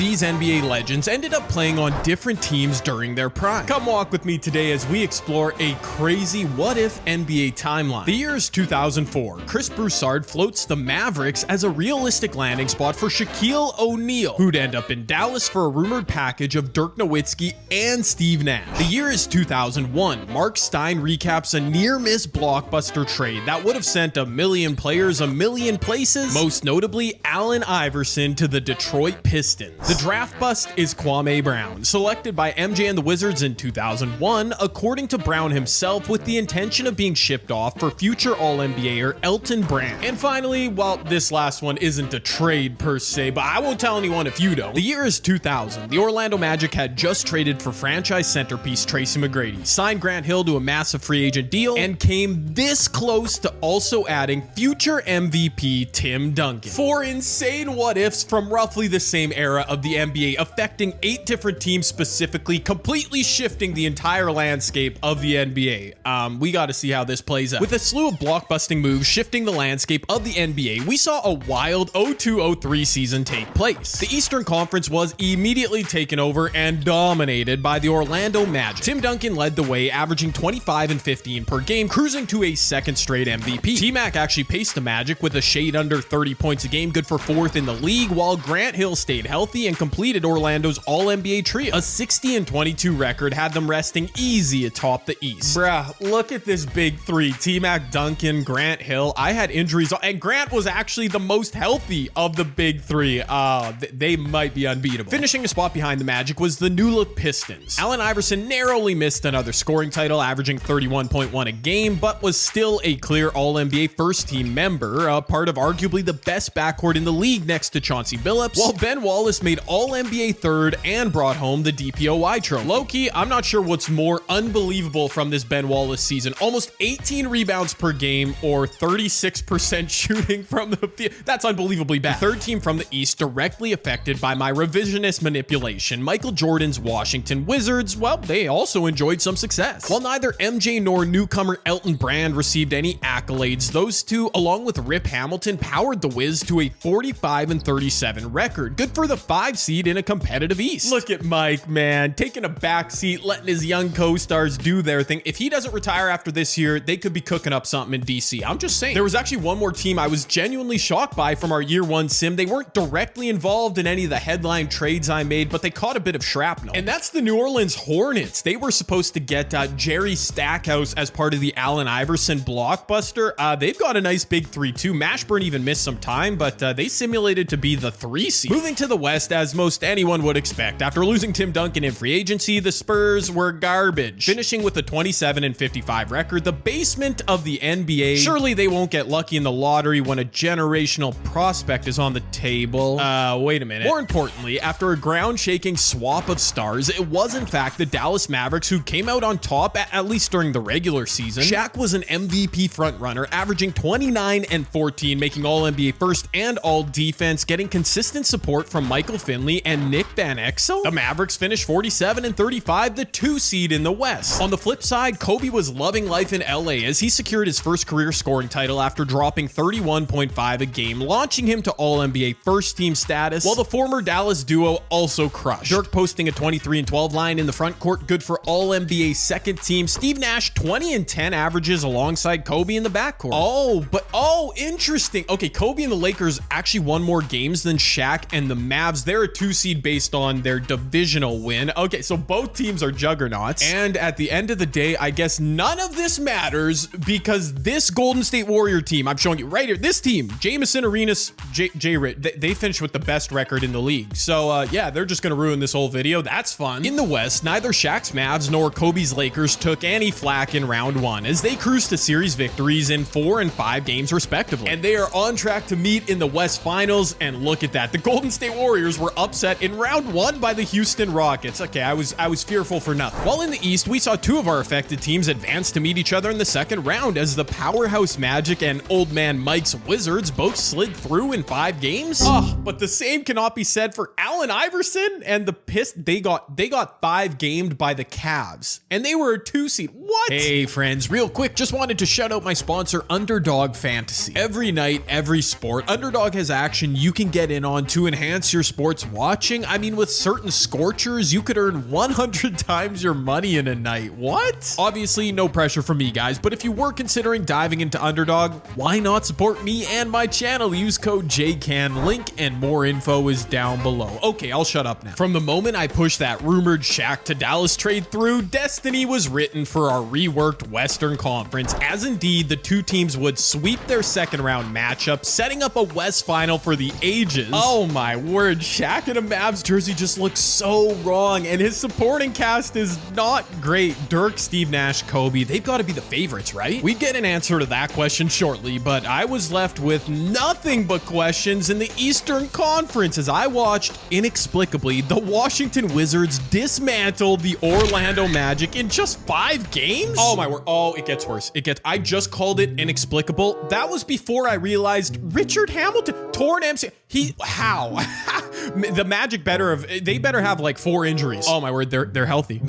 these NBA legends ended up playing on different teams during their prime. Come walk with me today as we explore a crazy what-if NBA timeline. The year is 2004. Chris Broussard floats the Mavericks as a realistic landing spot for Shaquille O'Neal, who'd end up in Dallas for a rumored package of Dirk Nowitzki and Steve Nash. The year is 2001. Mark Stein recaps a near-miss blockbuster trade that would have sent a million players a million places, most notably Allen Iverson to the Detroit Pistons. The draft bust is Kwame Brown, selected by MJ and the Wizards in 2001, according to Brown himself, with the intention of being shipped off for future All-NBAer Elton Brand. And finally, well, this last one isn't a trade per se, but I won't tell anyone if you don't. The year is 2000. The Orlando Magic had just traded for franchise centerpiece Tracy McGrady, signed Grant Hill to a massive free agent deal, and came this close to also adding future MVP Tim Duncan. Four insane what-ifs from roughly the same era of the NBA, affecting 8 different teams specifically, completely shifting the entire landscape of the NBA. We got to see how this plays out. With a slew of blockbusting moves shifting the landscape of the NBA, we saw a wild 02-03 season take place. The Eastern Conference was immediately taken over and dominated by the Orlando Magic. Tim Duncan led the way, averaging 25 and 15 per game, cruising to a second straight MVP. T-Mac actually paced the Magic with a shade under 30 points a game, good for 4th in the league, while Grant Hill stayed healthy and completed Orlando's All-NBA trio. A 60 and 22 record had them resting easy atop the East. Bruh, look at this big three. T-Mac, Duncan, Grant Hill. I had injuries, and Grant was actually the most healthy of the big three. They might be unbeatable. Finishing a spot behind the Magic was the New Look Pistons. Allen Iverson narrowly missed another scoring title, averaging 31.1 a game, but was still a clear All-NBA first-team member, part of arguably the best backcourt in the league next to Chauncey Billups, while Ben Wallace made All-NBA third and brought home the DPOY trophy. Low-key, I'm not sure what's more unbelievable from this Ben Wallace season. Almost 18 rebounds per game, or 36% shooting from the field. That's unbelievably bad. The third team from the East directly affected by my revisionist manipulation, Michael Jordan's Washington Wizards, well, they also enjoyed some success. While neither MJ nor newcomer Elton Brand received any accolades, those two, along with Rip Hamilton, powered the Wiz to a 45 and 37 record, good for the 5 seed in a competitive East. Look at Mike, man, taking a back seat, letting his young co-stars do their thing. If he doesn't retire after this year, they could be cooking up something in DC. I'm just saying. There was actually one more team I was genuinely shocked by from our year one sim. They weren't directly involved in any of the headline trades I made, but they caught a bit of shrapnel. And that's the New Orleans Hornets. They were supposed to get Jerry Stackhouse as part of the Allen Iverson blockbuster. They've got a nice big 3 too. Mashburn even missed some time, but they simulated to be the 3 seed. Moving to the West, as most anyone would expect, after losing Tim Duncan in free agency, the Spurs were garbage, finishing with a 27 and 55 record, the basement of the NBA. Surely they won't get lucky in the lottery when a generational prospect is on the table. Wait a minute. More importantly, after a ground-shaking swap of stars, it was in fact the Dallas Mavericks who came out on top, at least during the regular season. Shaq was an MVP frontrunner, averaging 29 and 14, making All-NBA first and All-Defense, getting consistent support from Michael Finley and Nick Van Exel. The Mavericks finished 47 and 35, the 2 seed in the West. On the flip side, Kobe was loving life in LA as he secured his first career scoring title after dropping 31.5 a game, launching him to All-NBA first team status, while the former Dallas duo also crushed. Dirk posting a 23 and 12 line in the front court, good for All-NBA second team. Steve Nash 20 and 10 averages alongside Kobe in the backcourt. Oh, interesting. Okay, Kobe and the Lakers actually won more games than Shaq and the Mavs. They're a 2 seed based on their divisional win. Okay, so both teams are juggernauts. And at the end of the day, I guess none of this matters because this Golden State Warrior team, I'm showing you right here, this team, Jameson, Arenas, J-Rit, they finished with the best record in the league. So yeah, they're just gonna ruin this whole video. That's fun. In the West, neither Shaq's Mavs nor Kobe's Lakers took any flack in round 1 as they cruised to series victories in 4 and 5 games respectively. And they are on track to meet in the West Finals, and look at that. The Golden State Warriors were upset in round 1 by the Houston Rockets. Okay, I was fearful for nothing. While in the East, we saw 2 of our affected teams advance to meet each other in the second round as the powerhouse Magic and old man Mike's Wizards both slid through in 5 games. Oh, but the same cannot be said for Allen Iverson and the Pistons. They got 5 gamed by the Cavs, and they were a 2 seed. What? Hey friends, real quick, just wanted to shout out my sponsor, Underdog Fantasy. Every night, every sport, Underdog has action you can get in on to enhance your sport sports watching. I mean, with certain scorchers, you could earn 100 times your money in a night. What? Obviously, no pressure from me, guys, but if you were considering diving into Underdog, why not support me and my channel? Use code JCAN, link and more info is down below. Okay, I'll shut up now. From the moment I pushed that rumored Shaq to Dallas trade through, destiny was written for our reworked Western Conference, as indeed the two teams would sweep their second round matchup, setting up a West final for the ages. Oh my word, Shaq in a Mavs jersey just looks so wrong, and his supporting cast is not great. Dirk, Steve Nash, Kobe, they've got to be the favorites, right? We get an answer to that question shortly, but I was left with nothing but questions in the Eastern Conference as I watched, inexplicably, the Washington Wizards dismantle the Orlando Magic in just 5 games? Oh my word. Oh, it gets worse. I just called it inexplicable. That was before I realized Richard Hamilton torn MCL. How? The Magic they better have like 4 injuries. Oh my word, they're healthy.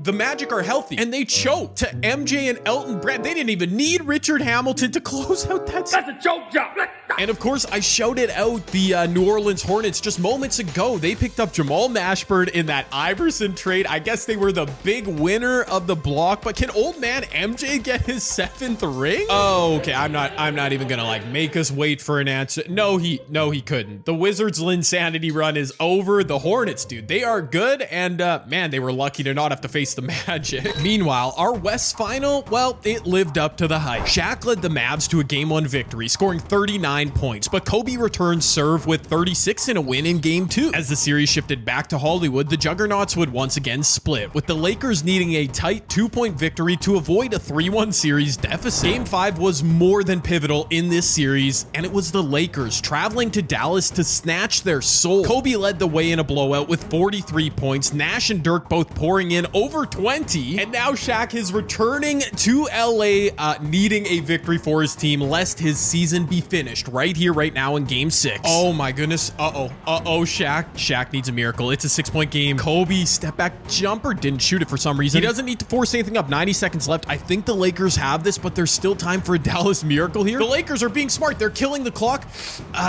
The Magic are healthy, and they choked to MJ and Elton Brand. They didn't even need Richard Hamilton to close out that. That's a choke job. And of course, I shouted out the New Orleans Hornets just moments ago. They picked up Jamal Mashburn in that Iverson trade. I guess they were the big winner of the block, but can old man MJ get his 7th ring? Oh, okay. I'm not even gonna like make us wait for an answer. No, he couldn't. The Wizards' Linsanity run is over. The Hornets, dude, they are good, and man, they were lucky to not have to face the Magic. Meanwhile, our West final, well, it lived up to the hype. Shaq led the Mavs to a Game 1 victory, scoring 39 points, but Kobe returned serve with 36 in a win in Game 2. As the series shifted back to Hollywood, the Juggernauts would once again split, with the Lakers needing a tight 2-point victory to avoid a 3-1 series deficit. Game 5 was more than pivotal in this series, and it was the Lakers traveling to Dallas to snatch their soul. Kobe led the way in a blowout with 43 points, Nash and Dirk both pouring in over 20, and now Shaq is returning to LA, needing a victory for his team lest his season be finished right here, right now in Game 6. Oh my goodness. Shaq needs a miracle. It's a 6-point game. Kobe, step back jumper, didn't shoot it for some reason. He doesn't need to force anything up. 90 seconds left. I think the Lakers have this, but there's still time for a Dallas miracle here. The Lakers are being smart. They're killing the clock.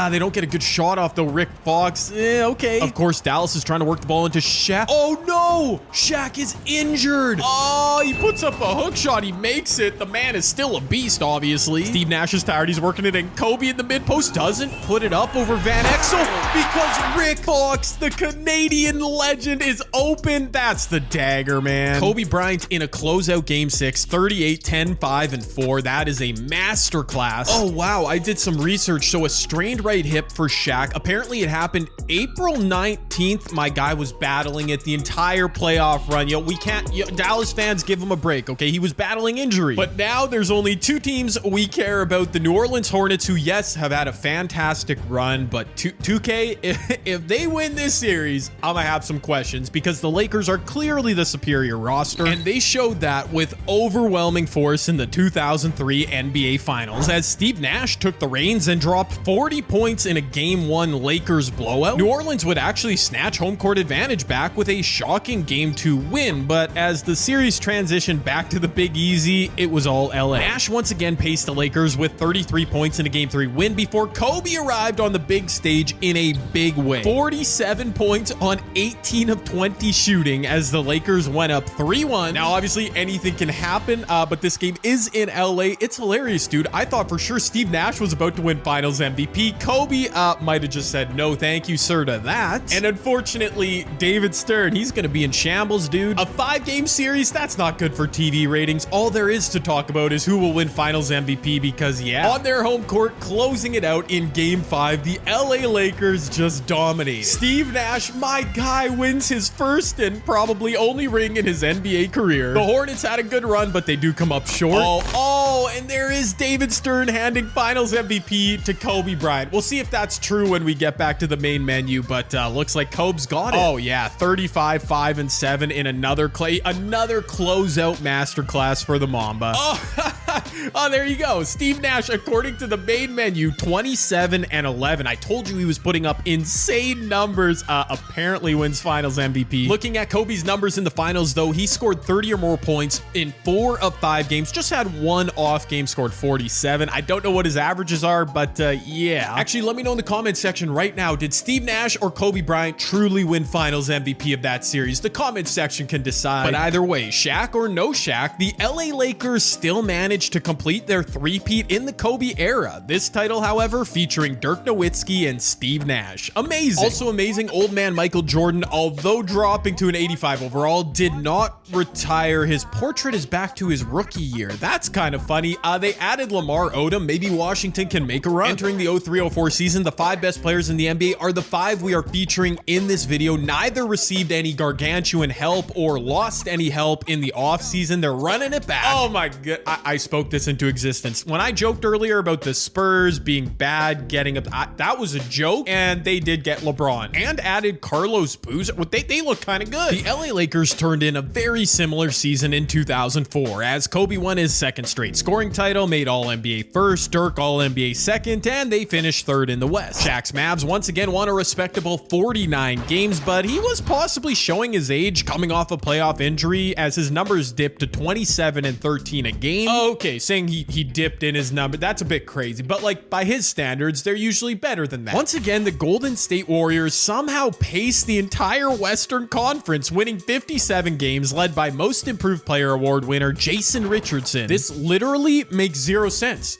They don't get a good shot off though. Rick Fox. Okay. Of course, Dallas is trying to work the ball into Shaq. Oh no! Shaq is injured. Oh, he puts up a hook shot. He makes it. The man is still a beast, obviously. Steve Nash is tired. He's working it in. Kobe in the mid post doesn't put it up over Van Exel because Rick Fox, the Canadian legend, is open. That's the dagger, man. Kobe Bryant in a closeout Game 6, 38, 10, 5, and 4. That is a masterclass. Oh, wow. I did some research. So a strained right hip for Shaq. Apparently, it happened April 19th. My guy was battling it the entire playoff run. We can't, Dallas fans, give him a break, okay? He was battling injury. But now there's only 2 teams we care about. The New Orleans Hornets, who, yes, have had a fantastic run, but 2K, if they win this series, I'm gonna have some questions because the Lakers are clearly the superior roster, and they showed that with overwhelming force in the 2003 NBA Finals as Steve Nash took the reins and dropped 40 points in a Game 1 Lakers blowout. New Orleans would actually snatch home court advantage back with a shocking Game 2 win, but as the series transitioned back to the Big Easy, it was all LA. Nash once again paced the Lakers with 33 points in a Game 3 win before Kobe arrived on the big stage in a big way. 47 points on 18 of 20 shooting as the Lakers went up 3-1. Now, obviously, anything can happen, but this game is in LA. It's hilarious, dude. I thought for sure Steve Nash was about to win Finals MVP. Kobe might have just said no thank you, sir, to that. And unfortunately, David Stern, he's going to be in shambles, dude. A 5-game series, that's not good for TV ratings. All there is to talk about is who will win Finals MVP because, yeah, on their home court, closing it out in Game 5, the LA Lakers just dominate. Steve Nash, my guy, wins his first and probably only ring in his NBA career. The Hornets had a good run, but they do come up short. And there is David Stern handing Finals MVP to Kobe Bryant. We'll see if that's true when we get back to the main menu, but looks like Kobe's got it. Oh yeah, 35, 5, and 7 in another closeout masterclass for the Mamba. Oh, Oh, there you go. Steve Nash, according to the main menu, 27 and 11. I told you he was putting up insane numbers. Apparently wins finals MVP. Looking at Kobe's numbers in the finals, though, he scored 30 or more points in 4 of 5 games. Just had one off game, scored 47. I don't know what his averages are, but yeah. Actually, let me know in the comments section right now. Did Steve Nash or Kobe Bryant truly win finals MVP of that series? The comments section can decide. But either way, Shaq or no Shaq, the LA Lakers still managed to complete their three-peat in the Kobe era. This title, however, featuring Dirk Nowitzki and Steve Nash. Amazing. Also amazing, old man Michael Jordan, although dropping to an 85 overall, did not retire. His portrait is back to his rookie year. That's kind of funny. They added Lamar Odom. Maybe Washington can make a run. Entering the 03-04 season, the 5 best players in the NBA are the 5 we are featuring in this video. Neither received any gargantuan help or lost any help in the offseason. They're running it back. Oh my god, I spoke this into existence. When I joked earlier about the Spurs being bad, getting up, that was a joke, and they did get LeBron and added Carlos Boozer. They look kind of good. The LA Lakers turned in a very similar season in 2004 as Kobe won his 2nd straight scoring title, made All-NBA first, Dirk All-NBA second, and they finished 3rd in the West. Shaq's Mavs once again won a respectable 49 games, but he was possibly showing his age coming off a playoff injury as his numbers dipped to 27 and 13 a game. Okay, saying he dipped in his number, that's a bit crazy, but like by his standards, they're usually better than that. Once again, the Golden State Warriors somehow paced the entire Western Conference, winning 57 games, led by Most Improved Player Award winner Jason Richardson. This literally makes 0 sense.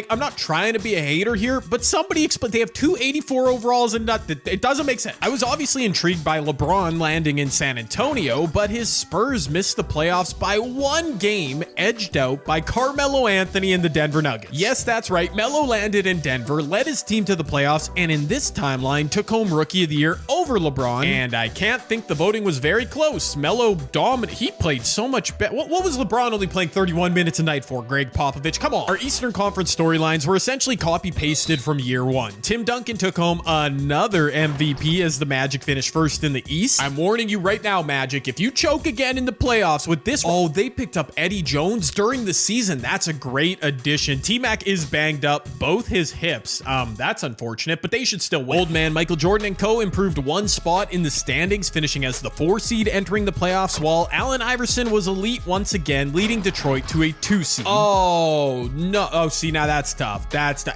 I'm not trying to be a hater here, but somebody explain. They have 284 overalls and it doesn't make sense. I was obviously intrigued by LeBron landing in San Antonio, but his Spurs missed the playoffs by 1 game, edged out by Carmelo Anthony and the Denver Nuggets. Yes, that's right. Melo landed in Denver, led his team to the playoffs, and in this timeline took home Rookie of the Year over LeBron. And I can't think the voting was very close. Melo dominated. He played so much better. What was LeBron only playing 31 minutes a night for? Greg Popovich, come on. Our Eastern Conference storylines were essentially copy-pasted from year 1. Tim Duncan took home another MVP as the Magic finished 1st in the East. I'm warning you right now, Magic, if you choke again in the playoffs with this, they picked up Eddie Jones during the season. That's a great addition. T-Mac is banged up, both his hips. That's unfortunate, but they should still win. Old man Michael Jordan and co improved 1 spot in the standings, finishing as the 4 seed entering the playoffs, while Allen Iverson was elite once again, leading Detroit to a 2 seed. Oh, no. Oh, see, now that's tough.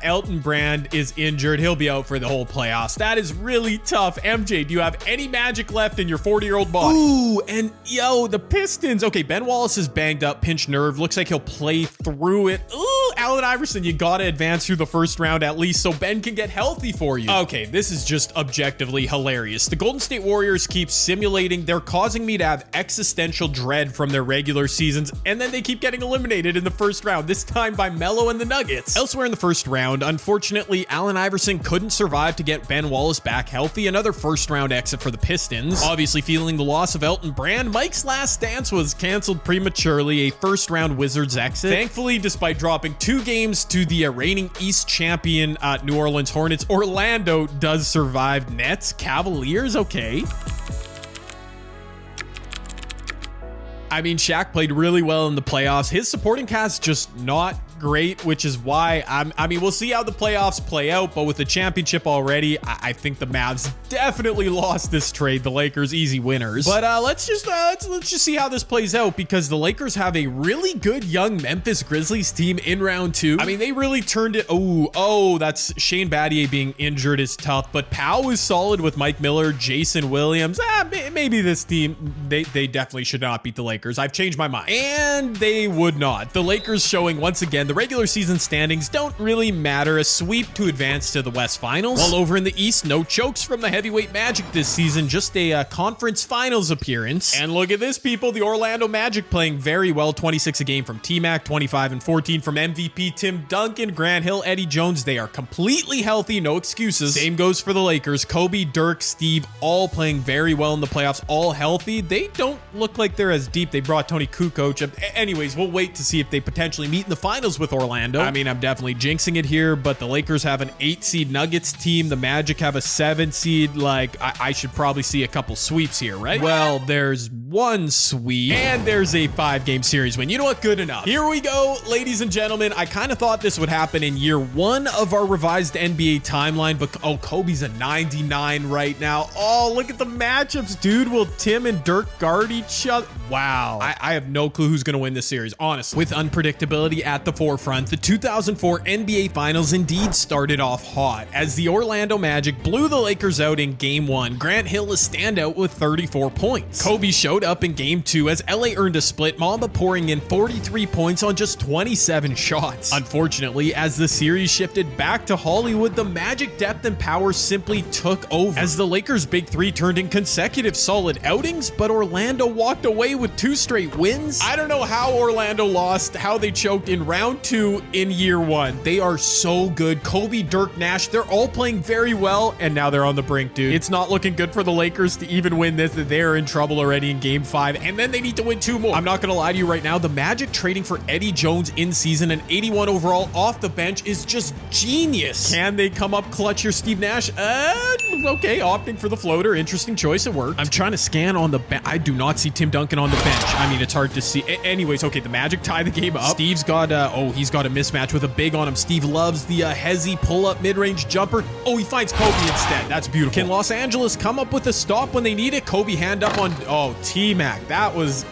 Elton Brand is injured. He'll be out for the whole playoffs. That is really tough. MJ, do you have any magic left in your 40-year-old body? Ooh, and yo, the Pistons. Okay, Ben Wallace is banged up, pinched nerve. Looks like he'll play through it. Ooh, Allen Iverson, you gotta advance through the 1st round at least so Ben can get healthy for you. Okay, this is just objectively hilarious. The Golden State Warriors keep simulating. They're causing me to have existential dread from their regular seasons, and then they keep getting eliminated in the 1st round, this time by Melo and the Nuggets. Elsewhere in the 1st round, unfortunately, Allen Iverson couldn't survive to get Ben Wallace back healthy. Another 1st round exit for the Pistons. Obviously feeling the loss of Elton Brand, Mike's last dance was canceled prematurely, a 1st round Wizards exit. Thankfully, despite dropping 2 games to the reigning East champion New Orleans Hornets, Orlando does survive. Nets, Cavaliers, okay. I mean, Shaq played really well in the playoffs. His supporting cast just not great, which is why I mean, we'll see how the playoffs play out, but with the championship already, I think the Mavs definitely lost this trade. The Lakers easy winners. But let's just see how this plays out, because the Lakers have a really good young Memphis Grizzlies team in round 2. I mean, they really turned it. Oh, that's Shane Battier being injured is tough, but Powell is solid with Mike Miller, Jason Williams. Maybe this team, they definitely should not beat the Lakers. I've changed my mind, and they would not. The Lakers showing once again the regular season standings don't really matter. A sweep to advance to the West Finals. While over in the East, no chokes from the heavyweight Magic this season, just a conference finals appearance. And look at this, people. The Orlando Magic playing very well. 26 a game from T-Mac, 25 and 14 from MVP Tim Duncan, Grant Hill, Eddie Jones. They are completely healthy, no excuses. Same goes for the Lakers. Kobe, Dirk, Steve, all playing very well in the playoffs, all healthy. They don't look like they're as deep. They brought Tony Kukoc. Anyways, we'll wait to see if they potentially meet in the finals with Orlando. I mean, I'm definitely jinxing it here, but the Lakers have an 8 seed Nuggets team. The Magic have a 7 seed. Like, I should probably see a couple sweeps here, right? Well, there's one sweep and there's a 5-game series win. You know what? Good enough. Here we go, ladies and gentlemen. I kind of thought this would happen in year 1 of our revised NBA timeline, but oh, Kobe's a 99 right now. Oh, look at the matchups, dude. Will Tim and Dirk guard each other? Wow. I have no clue who's going to win this series, honestly. With unpredictability at the forefront, the 2004 NBA Finals indeed started off hot as the Orlando Magic blew the Lakers out in Game 1. Grant Hill, a standout with 34 points. Kobe showed up in Game 2 as LA earned a split, Mamba pouring in 43 points on just 27 shots. Unfortunately, as the series shifted back to Hollywood, the Magic depth and power simply took over as the Lakers' big three turned in consecutive solid outings, but Orlando walked away with 2 straight wins. I don't know how Orlando lost, how they choked in round 2 in year 1. They are so good. Kobe, Dirk, Nash, they're all playing very well, and now they're on the brink, dude. It's not looking good for the Lakers to even win this. They're in trouble already in Game 5, and then they need to win 2 more. I'm not gonna lie to you right now, the Magic trading for Eddie Jones in season and 81 overall off the bench is just genius. Can they come up clutch here, Steve Nash? Okay, opting for the floater. Interesting choice. It worked. I'm trying to scan on the bench. I do not see Tim Duncan on the bench. I mean, it's hard to see. Anyways, okay, the Magic tie the game up. Steve's got he's got a mismatch with a big on him. Steve loves the Hezzy pull-up mid-range jumper. Oh, he finds Kobe instead. That's beautiful. Can Los Angeles come up with a stop when they need it? Kobe hand up on, oh, T-Mac. That was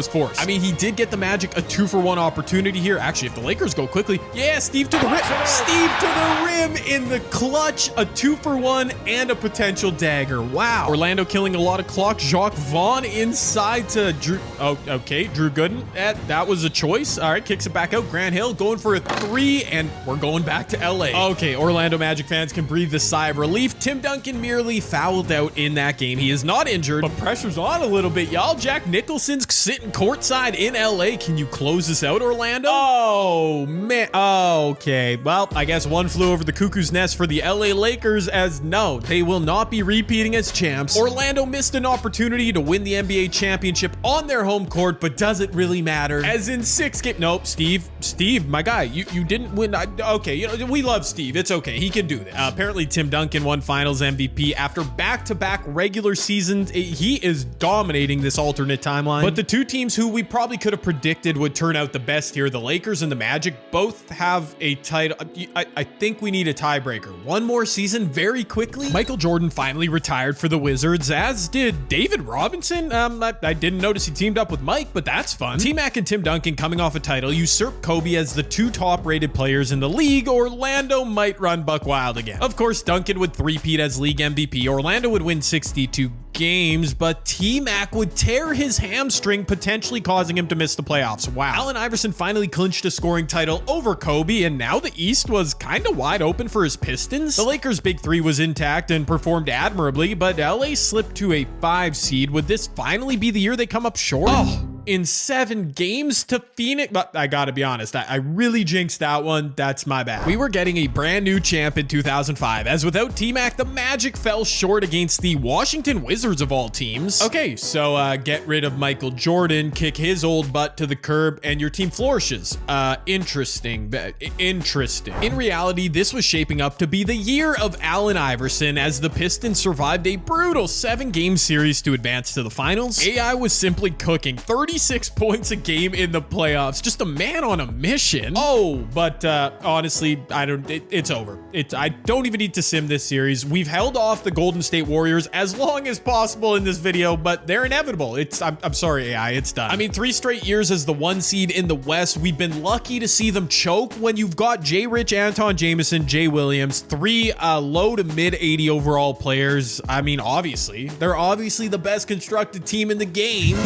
forced. I mean, he did get the Magic a 2-for-1 opportunity here. Actually, if the Lakers go quickly, yeah, Steve to the rim. Steve to the rim in the clutch. A 2-for-1 and a potential dagger. Wow. Orlando killing a lot of clock. Jacques Vaughn inside to Drew. Oh, okay. Drew Gooden. That was a choice. All right, kicks it back out. Grant Hill going for a 3, and we're going back to LA. Okay, Orlando Magic fans can breathe a sigh of relief. Tim Duncan merely fouled out in that game. He is not injured, but pressure's on a little bit, y'all. Jack Nicholson's sitting courtside in LA. Can you close this out, Orlando? Oh, man. Okay. Well, I guess one flew over the cuckoo's nest for the LA Lakers, as no, they will not be repeating as champs. Orlando missed an opportunity to win the NBA championship on their home court, but does it really matter? As in 6 games. Nope, Steve, my guy, you didn't win. Okay, you know, we love Steve. It's okay. He can do this. Apparently, Tim Duncan won Finals MVP after back-to-back regular seasons. He is dominating this alternate timeline. But the 2 teams who we probably could have predicted would turn out the best here, the Lakers and the Magic, both have a title. I think we need a tiebreaker. One more season very quickly. Michael Jordan finally retired for the Wizards, as did David Robinson. I didn't notice he teamed up with Mike, but that's fun. T-Mac and Tim Duncan, coming off a title, usurped Kobe as the 2 top-rated players in the league. Orlando might run buck wild again. Of course, Duncan would three-peat as league MVP. Orlando would win 62 games, but T-Mac would tear his hamstring, potentially causing him to miss the playoffs. Wow. Allen Iverson finally clinched a scoring title over Kobe, and now the East was kind of wide open for his Pistons. The Lakers' big three was intact and performed admirably, but LA slipped to a 5 seed. Would this finally be the year they come up short? Oh, in 7 games to Phoenix. But I gotta be honest, I really jinxed that one. That's my bad. We were getting a brand new champ in 2005, as without T-Mac, the Magic fell short against the Washington Wizards of all teams. Okay, so get rid of Michael Jordan, kick his old butt to the curb, and your team flourishes. Interesting. In reality, this was shaping up to be the year of Allen Iverson, as the Pistons survived a brutal 7-game series to advance to the finals. AI was simply cooking 36 points a game in the playoffs. Just a man on a mission. Oh, but honestly, it's over. I don't even need to sim this series. We've held off the Golden State Warriors as long as possible in this video, but they're inevitable. I'm sorry, AI, it's done. I mean, 3 straight years as the 1 seed in the West. We've been lucky to see them choke when you've got Jay Rich, Anton Jameson, Jay Williams, 3 low to mid 80 overall players. I mean, obviously, they're obviously the best constructed team in the game.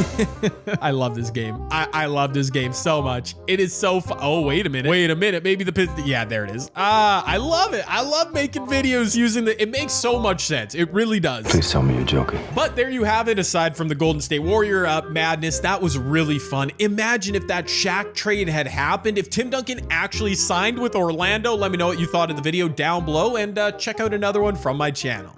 I love this game. I love this game so much. It is so fun. Oh, wait a minute. Maybe the Pistons. Yeah, there it is. I love it. I love making videos using it makes so much sense. It really does. Please tell me you're joking. But there you have it. Aside from the Golden State Warrior madness, that was really fun. Imagine if that Shaq trade had happened. If Tim Duncan actually signed with Orlando. Let me know what you thought of the video down below, and check out another one from my channel.